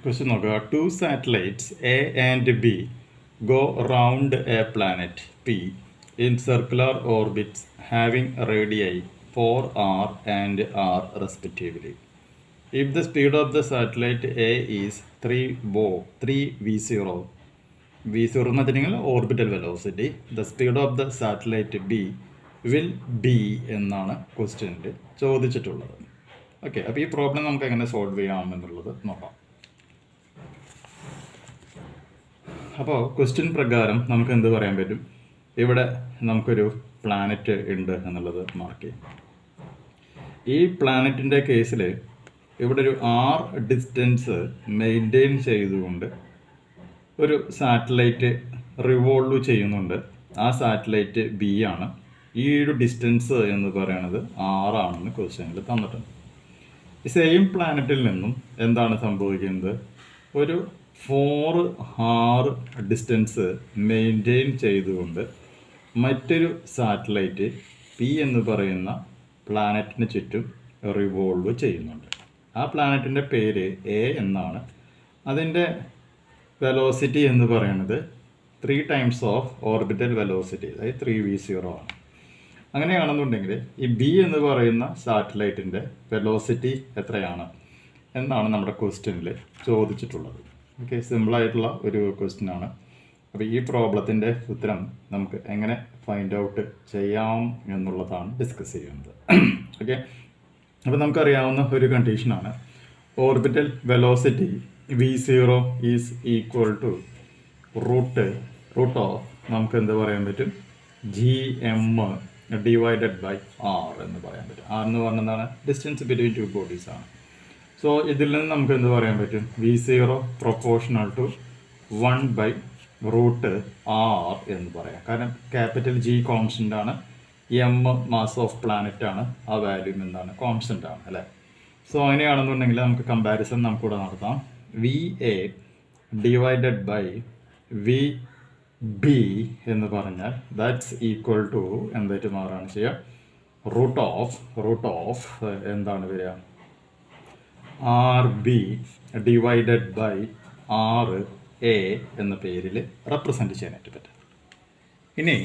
Question നോക്കുക. 2 satellites A and B go round a planet P in circular orbits having radii 4r and r respectively. If the speed of the satellite A is 3 v0 എന്ന് വെച്ചിട്ടുണ്ടെങ്കിൽ orbital velocity, the speed of the satellite B will be എന്നാണ് ക്വസ്റ്റ്യനിൽ ചോദിച്ചിട്ടുള്ളത്. Okay, അപ്പോൾ ഈ problem നമുക്ക് എങ്ങനെ solve ചെയ്യാം എന്നുള്ളത് നോക്കാം. അപ്പോൾ ക്വസ്റ്റ്യൻ പ്രകാരം നമുക്ക് എന്ത് പറയാൻ പറ്റും? ഇവിടെ നമുക്കൊരു പ്ലാനറ്റ് ഉണ്ട് എന്നുള്ളത് മാർക്ക് ചെയ്യാം. ഈ പ്ലാനറ്റിൻ്റെ കേസിൽ ഇവിടെ ഒരു r ഡിസ്റ്റൻസ് മെയിൻറ്റെയിൻ ചെയ്തുകൊണ്ട് ഒരു സാറ്റലൈറ്റ് റിവോൾവ് ചെയ്യുന്നുണ്ട്. ആ സാറ്റലൈറ്റ് B ആണ്. ഈ ഒരു ഡിസ്റ്റൻസ് എന്ന് പറയുന്നത് r ആണെന്ന് ക്വസ്റ്റ്യനിൽ തന്നിട്ടുണ്ട്. ഈ സെയിം പ്ലാനറ്റിൽ നിന്നും എന്താണ് സംഭവിക്കുന്നത്? ഒരു 4r ഡിസ്റ്റൻസ് മെയിൻറ്റെയിൻ ചെയ്തുകൊണ്ട് മറ്റൊരു സാറ്റലൈറ്റ് P എന്ന് പറയുന്ന പ്ലാനറ്റിന് ചുറ്റും റിവോൾവ് ചെയ്യുന്നുണ്ട്. ആ പ്ലാനറ്റിൻ്റെ പേര് A എന്നാണ്. അതിൻ്റെ വെലോസിറ്റി എന്ന് പറയുന്നത് 3 times ഓഫ് ഓർബിറ്റൽ വെലോസിറ്റി, അതായത് 3v0 ആണ്. അങ്ങനെയാണെന്നുണ്ടെങ്കിൽ ഈ B എന്ന് പറയുന്ന സാറ്റലൈറ്റിൻ്റെ വെലോസിറ്റി എത്രയാണ് എന്നാണ് നമ്മുടെ ക്വസ്റ്റ്യനിൽ ചോദിച്ചിട്ടുള്ളത്. ഓക്കെ, സിമ്പിളായിട്ടുള്ള ഒരു ക്വസ്റ്റ്യൻ ആണ്. അപ്പോൾ ഈ പ്രോബ്ലത്തിൻ്റെ ഉത്തരം നമുക്ക് എങ്ങനെ ഫൈൻഡ് ഔട്ട് ചെയ്യാം എന്നുള്ളതാണ് ഡിസ്കസ് ചെയ്യുന്നത്. ഓക്കെ, അപ്പോൾ നമുക്കറിയാവുന്ന ഒരു കണ്ടീഷനാണ് orbital velocity v0 is equal to root of നമുക്ക് എന്ത് പറയാൻ പറ്റും? gm ഡിവൈഡഡ് ബൈ r എന്ന് പറയാൻ പറ്റും. r എന്ന് പറഞ്ഞതാണ് ഡിസ്റ്റൻസ് ബിറ്റ്വീൻ ടു ബോഡീസ് ആണ്. സോ ഇതിൽ നിന്ന് നമുക്ക് എന്ത് പറയാൻ പറ്റും? v0 പ്രൊപ്പോർഷണൽ ടു 1/√r എന്ന് പറയാം. കാരണം ക്യാപിറ്റൽ G കോൺസ്റ്റൻ്റ് ആണ്, m മാസ് ഓഫ് പ്ലാനറ്റ് ആണ്, ആ വാല്യൂ എന്താണ്? കോൺസ്റ്റൻ്റ് ആണ്, അല്ലേ? സോ അങ്ങനെയാണെന്നുണ്ടെങ്കിൽ നമുക്ക് കമ്പാരിസൺ നമുക്കിവിടെ നടത്താം. VA ഡിവൈഡഡ് ബൈ VB എന്ന് പറഞ്ഞാൽ ദാറ്റ്സ് ഈക്വൽ ടു എന്തായിട്ട് മാറാണ് ചെയ്യുക? റൂട്ട് ഓഫ് എന്താണ് വരിക? RB ഡിവൈഡഡ് ബൈ RA എന്ന പേരിൽ റെപ്രസെൻറ്റ് ചെയ്യാനായിട്ട് പറ്റും. ഇനി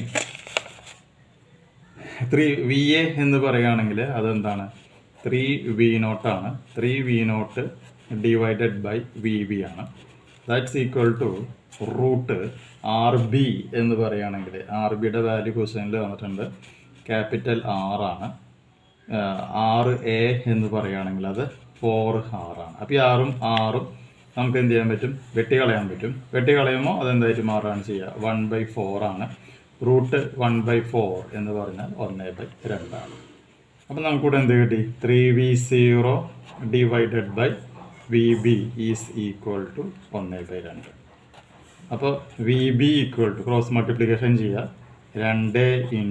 3VA എന്ന് പറയുകയാണെങ്കിൽ അതെന്താണ്? 3V0 ആണ്. 3V0 ഡിവൈഡഡ് ബൈ VB ആണ്. That's equal to root RB എന്ന് പറയുകയാണെങ്കിൽ RBയുടെ വാല്യൂ ക്വസ്റ്റ്യനിൽ വന്നിട്ടുണ്ട്, ക്യാപിറ്റൽ R ആണ്. RA എന്ന് പറയുകയാണെങ്കിൽ അത് 4r ആണ്. അപ്പോൾ ഈ ആറും നമുക്ക് എന്ത് ചെയ്യാൻ പറ്റും? വെട്ടിക്കളയാൻ പറ്റും. വെട്ടിക്കളയുമ്പോൾ അതെന്തായിട്ട് മാറാണ് ചെയ്യുക? 1/4 ആണ്. റൂട്ട് 1/4 എന്ന് പറഞ്ഞാൽ 1/2 ആണ്. അപ്പോൾ നമുക്കിവിടെ എന്ത് കിട്ടി? 3v0 divided by VB is equal to 1/2. അപ്പോൾ VB equal to cross multiplication ചെയ്യുക, 2 ×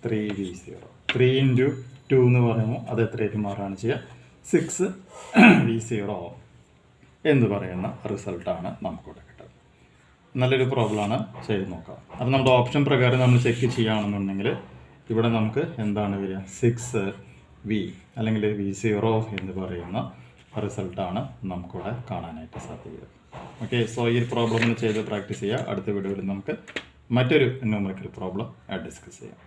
3v0. 3 × 2 എന്ന് പറയുമ്പോൾ അത് എത്രയായിട്ട് മാറാണ് ചെയ്യുക? 6v0 എന്ന് പറയുന്ന റിസൾട്ടാണ് നമുക്കിവിടെ കിട്ടുന്നത്. നല്ലൊരു പ്രോബ്ലമാണ്, ചെയ്ത് നോക്കാം. അപ്പോൾ നമ്മുടെ ഓപ്ഷൻ പ്രകാരം നമ്മൾ ചെക്ക് ചെയ്യുകയാണെന്നുണ്ടെങ്കിൽ ഇവിടെ നമുക്ക് എന്താണ് വരിക? 6v അല്ലെങ്കിൽ v0 എന്ന് പറയുന്ന റിസൾട്ടാണ് നമുക്കിവിടെ കാണാനായിട്ട് സാധിക്കുക. ഓക്കെ, സോ ഈ പ്രോബ്ലം ചെയ്ത് പ്രാക്ടീസ് ചെയ്യുക. അടുത്ത വീഡിയോയിൽ നമുക്ക് മറ്റൊരു ന്യൂമറിക്കൽ പ്രോബ്ലം ഡിസ്കസ് ചെയ്യാം.